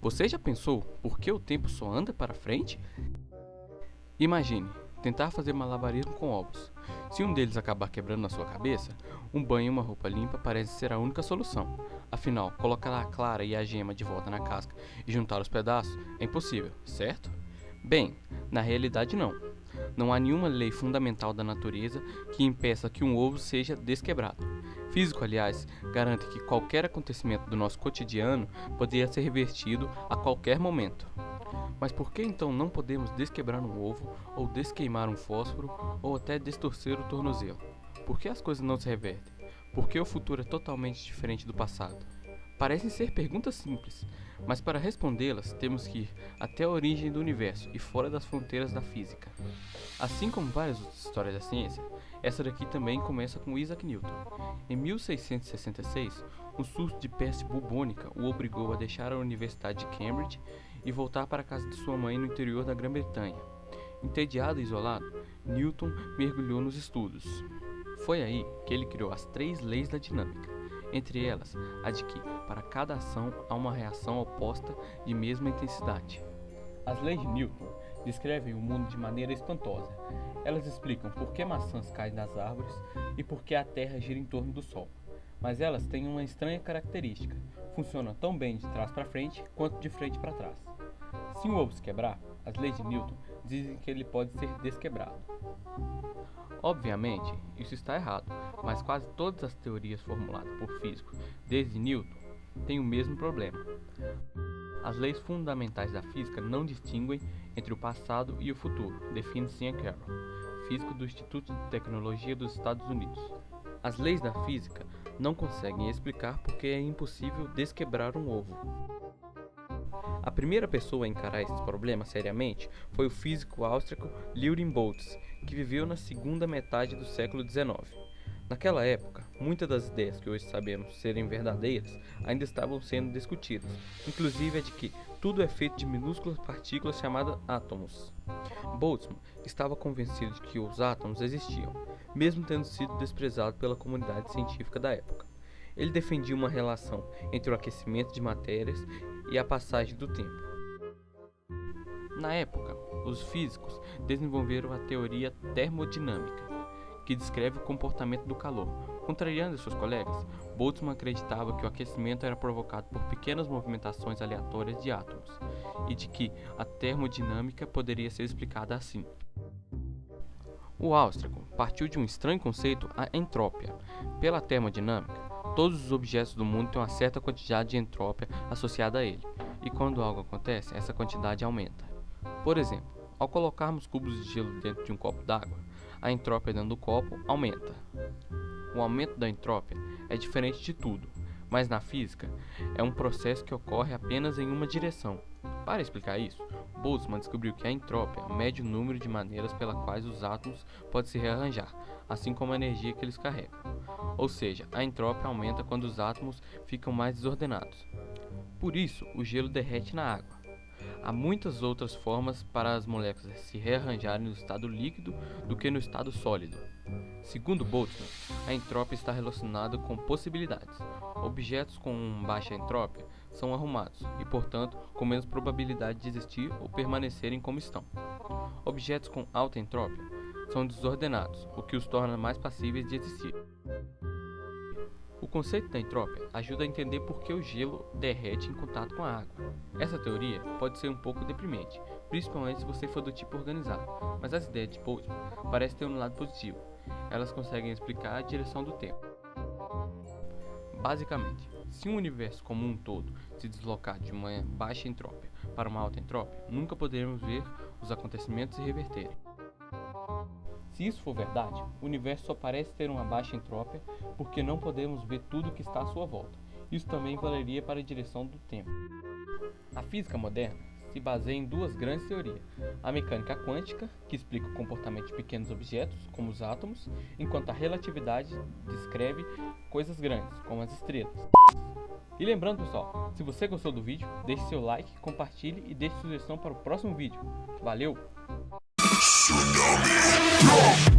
Você já pensou por que o tempo só anda para frente? Imagine tentar fazer malabarismo com ovos. Se um deles acabar quebrando na sua cabeça, um banho e uma roupa limpa parece ser a única solução. Afinal, colocar a clara e a gema de volta na casca e juntar os pedaços é impossível, certo? Bem, na realidade não. Não há nenhuma lei fundamental da natureza que impeça que um ovo seja desquebrado. Físico, aliás, garante que qualquer acontecimento do nosso cotidiano poderia ser revertido a qualquer momento. Mas por que então não podemos desquebrar um ovo, ou desqueimar um fósforo, ou até destorcer o tornozelo? Por que as coisas não se revertem? Por que o futuro é totalmente diferente do passado? Parecem ser perguntas simples, mas para respondê-las temos que ir até a origem do universo e fora das fronteiras da física. Assim como várias outras histórias da ciência, essa daqui também começa com Isaac Newton. Em 1666, um surto de peste bubônica o obrigou a deixar a Universidade de Cambridge e voltar para a casa de sua mãe no interior da Grã-Bretanha. Entediado e isolado, Newton mergulhou nos estudos. Foi aí que ele criou as 3 leis da dinâmica, entre elas a de que, para cada ação, há uma reação oposta de mesma intensidade. As leis de Newton descrevem o mundo de maneira espantosa. Elas explicam por que maçãs caem das árvores e por que a Terra gira em torno do Sol. Mas elas têm uma estranha característica: funcionam tão bem de trás para frente quanto de frente para trás. Se um ovo se quebrar, as leis de Newton dizem que ele pode ser desquebrado. Obviamente, isso está errado, mas quase todas as teorias formuladas por físicos desde Newton têm o mesmo problema. As leis fundamentais da física não distinguem entre o passado e o futuro, define Sean Carroll, físico do Instituto de Tecnologia dos Estados Unidos. As leis da física não conseguem explicar por que é impossível desquebrar um ovo. A primeira pessoa a encarar esse problema seriamente foi o físico austríaco Leonid Boltzmann, que viveu na segunda metade do século XIX. Naquela época, muitas das ideias que hoje sabemos serem verdadeiras ainda estavam sendo discutidas, inclusive a de que tudo é feito de minúsculas partículas chamadas átomos. Boltzmann estava convencido de que os átomos existiam, mesmo tendo sido desprezado pela comunidade científica da época. Ele defendia uma relação entre o aquecimento de matérias e a passagem do tempo. Na época, os físicos desenvolveram a teoria termodinâmica, que descreve o comportamento do calor. Contrariando seus colegas, Boltzmann acreditava que o aquecimento era provocado por pequenas movimentações aleatórias de átomos, e de que a termodinâmica poderia ser explicada assim. O austríaco partiu de um estranho conceito, a entrópia. Pela termodinâmica, todos os objetos do mundo têm uma certa quantidade de entrópia associada a ele, e quando algo acontece, essa quantidade aumenta. Por exemplo, ao colocarmos cubos de gelo dentro de um copo d'água, a entrópia dentro do copo aumenta. O aumento da entrópia é diferente de tudo, mas na física é um processo que ocorre apenas em uma direção. Para explicar isso, Boltzmann descobriu que a entrópia mede o número de maneiras pelas quais os átomos podem se rearranjar, assim como a energia que eles carregam. Ou seja, a entrópia aumenta quando os átomos ficam mais desordenados. Por isso, o gelo derrete na água. Há muitas outras formas para as moléculas se rearranjarem no estado líquido do que no estado sólido. Segundo Boltzmann, a entrópia está relacionada com possibilidades. Objetos com baixa entrópia são arrumados e, portanto, com menos probabilidade de existir ou permanecerem como estão. Objetos com alta entrópia são desordenados, o que os torna mais passíveis de existir. O conceito da entrópia ajuda a entender por que o gelo derrete em contato com a água. Essa teoria pode ser um pouco deprimente, principalmente se você for do tipo organizado, mas as ideias de Boltzmann parecem ter um lado positivo. Elas conseguem explicar a direção do tempo. Basicamente, se um universo como um todo se deslocar de uma baixa entrópia para uma alta entrópia, nunca poderemos ver os acontecimentos se reverterem. Se isso for verdade, o universo só parece ter uma baixa entrópia porque não podemos ver tudo que está à sua volta. Isso também valeria para a direção do tempo. A física moderna se baseia em 2 grandes teorias: a mecânica quântica, que explica o comportamento de pequenos objetos, como os átomos, enquanto a relatividade descreve coisas grandes, como as estrelas. E lembrando, pessoal, se você gostou do vídeo, deixe seu like, compartilhe e deixe sugestão para o próximo vídeo. Valeu! Tsunami.